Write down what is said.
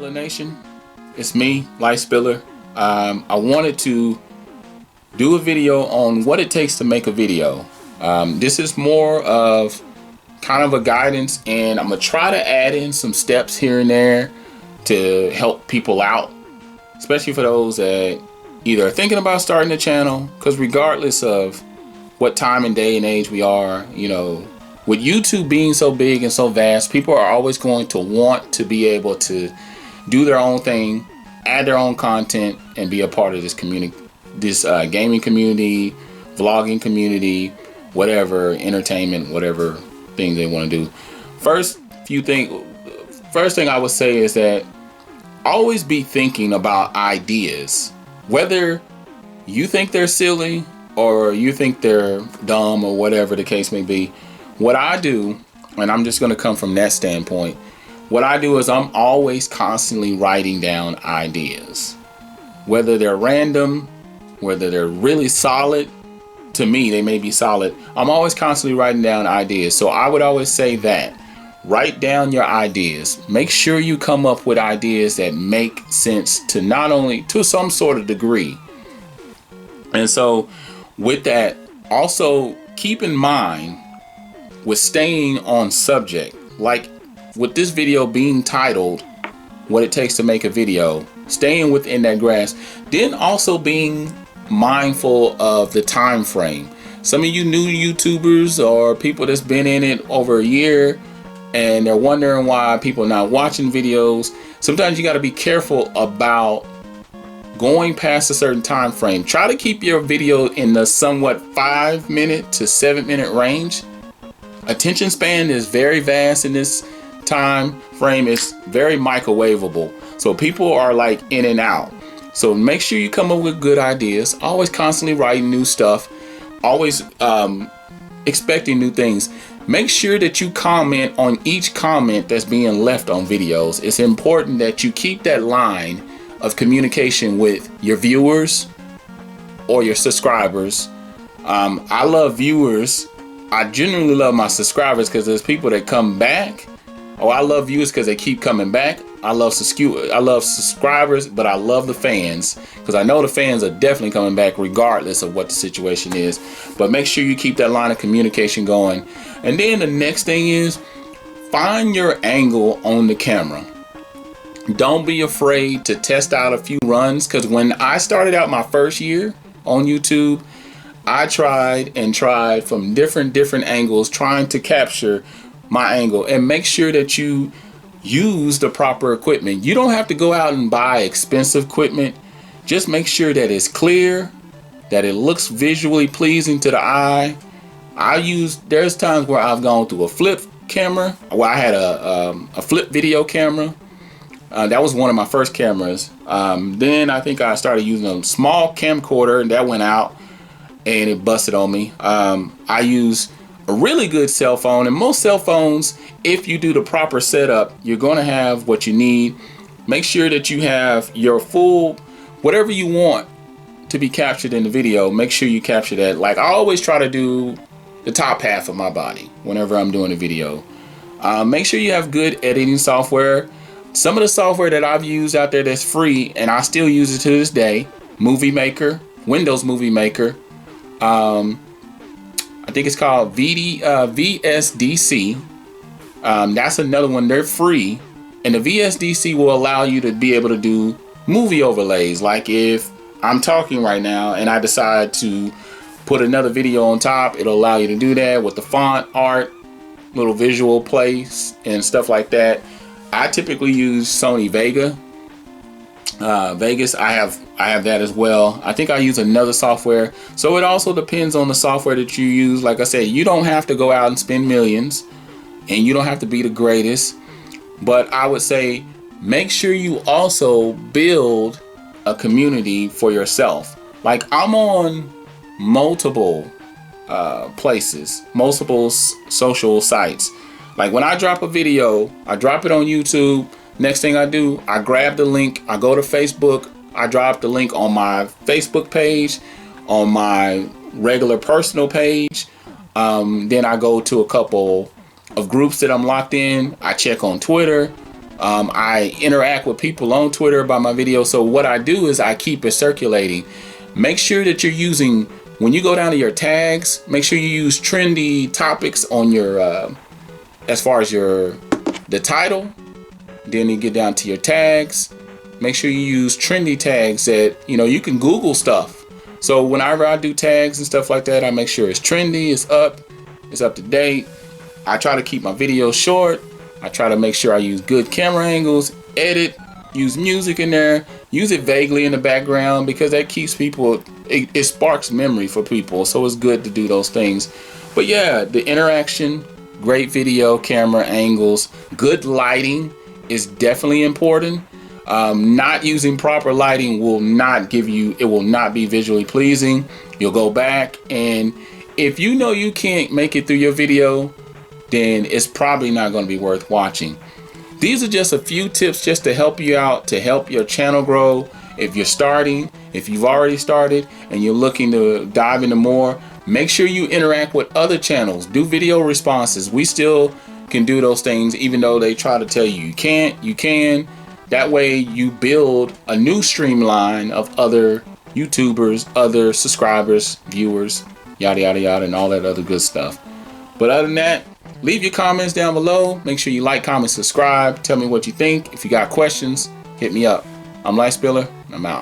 Spiller Nation? It's me, Light Spiller. I wanted to do a video on what it takes to make a video. This is more of kind of a guidance, and I'm gonna try to add in some steps here and there to help people out, especially for those that either are thinking about starting a channel, because regardless of what time and day and age we are, you know, with YouTube being so big and so vast, people are always going to want to be able to do their own thing, add their own content, and be a part of this community, this gaming community, vlogging community, whatever, entertainment, whatever thing they want to do. First thing I would say is that always be thinking about ideas, whether you think they're silly or you think they're dumb or whatever the case may be. What I do, and I'm just going to come from that standpoint, what I do is I'm always constantly writing down ideas, whether they're random, whether they're really solid. To me, they may be solid. I'm always constantly writing down ideas. So I would always say that write down your ideas. Make sure you come up with ideas that make sense to not only to some sort of degree. And so with that, also keep in mind with staying on subject, like with this video being titled what it takes to make a video, staying within that grasp, then also being mindful of the time frame. Some of you new YouTubers or people that's been in it over a year and they're wondering why people are not watching videos. Sometimes you got to be careful about going past a certain time frame. Try to keep your video in the somewhat 5-minute to 7-minute range. Attention span is very vast in this time frame. It's very microwavable, so people are like in and out. So make sure you come up with good ideas, always constantly writing new stuff, always expecting new things. Make sure that you comment on each comment that's being left on videos. It's important that you keep that line of communication with your viewers or your subscribers. I love viewers. I genuinely love my subscribers because there's people that come back. Oh, I love viewers because they keep coming back. I love subscribers, but I love the fans because I know the fans are definitely coming back regardless of what the situation is. But make sure you keep that line of communication going. And then the next thing is find your angle on the camera. Don't be afraid to test out a few runs, because when I started out my first year on YouTube, I tried from different angles trying to capture my angle, and make sure that you use the proper equipment. You don't have to go out and buy expensive equipment. Just make sure that it's clear, that it looks visually pleasing to the eye. There's times where I've gone through a flip camera, where I had a flip video camera. That was one of my first cameras. Then I think I started using a small camcorder, and that went out and it busted on me. I use a really good cell phone, and most cell phones, if you do the proper setup, you're going to have what you need. Make sure that you have your full, whatever you want to be captured in the video, make sure you capture that. Like I always try to do the top half of my body whenever I'm doing a video. Make sure you have good editing software. Some of the software that I've used out there that's free, and I still use it to this day, Movie Maker, Windows Movie Maker. I think it's called VSDC. That's another one. They're free, and the VSDC will allow you to be able to do movie overlays. Like if I'm talking right now and I decide to put another video on top, it'll allow you to do that with the font, art, little visual place and stuff like that. I typically use Sony Vegas. I have that as well. I think I use another software. So it also depends on the software that you use. Like I said, you don't have to go out and spend millions, and you don't have to be the greatest. But I would say make sure you also build a community for yourself. Like I'm on multiple places, multiple social sites. Like when I drop a video, I drop it on YouTube. Next thing I do, I grab the link, I go to Facebook, I drop the link on my Facebook page, on my regular personal page. Then I go to a couple of groups that I'm locked in. I check on Twitter. I interact with people on Twitter about my videos. So what I do is I keep it circulating. Make sure that you're using, when you go down to your tags, make sure you use trendy topics on your, as far as the title. Then you get down to your tags. Make sure you use trendy tags that, you know, you can Google stuff. So whenever I do tags and stuff like that, I make sure it's trendy, it's up to date. I try to keep my videos short. I try to make sure I use good camera angles, edit, use music in there, use it vaguely in the background, because that keeps people, it sparks memory for people. So it's good to do those things. But yeah, the interaction, great video, camera angles, good lighting is definitely important. Not using proper lighting will not give you, it will not be visually pleasing. You'll go back, and if you know you can't make it through your video, then it's probably not going to be worth watching. These are just a few tips just to help you out, to help your channel grow. If you're starting, if you've already started and you're looking to dive into more, make sure you interact with other channels. Do video responses. We still can do those things, even though they try to tell you you can't. You can. That way you build a new streamline of other YouTubers, other subscribers, viewers, yada, yada, yada, and all that other good stuff. But other than that, leave your comments down below. Make sure you like, comment, subscribe. Tell me what you think. If you got questions, hit me up. I'm Light Spiller, and I'm out.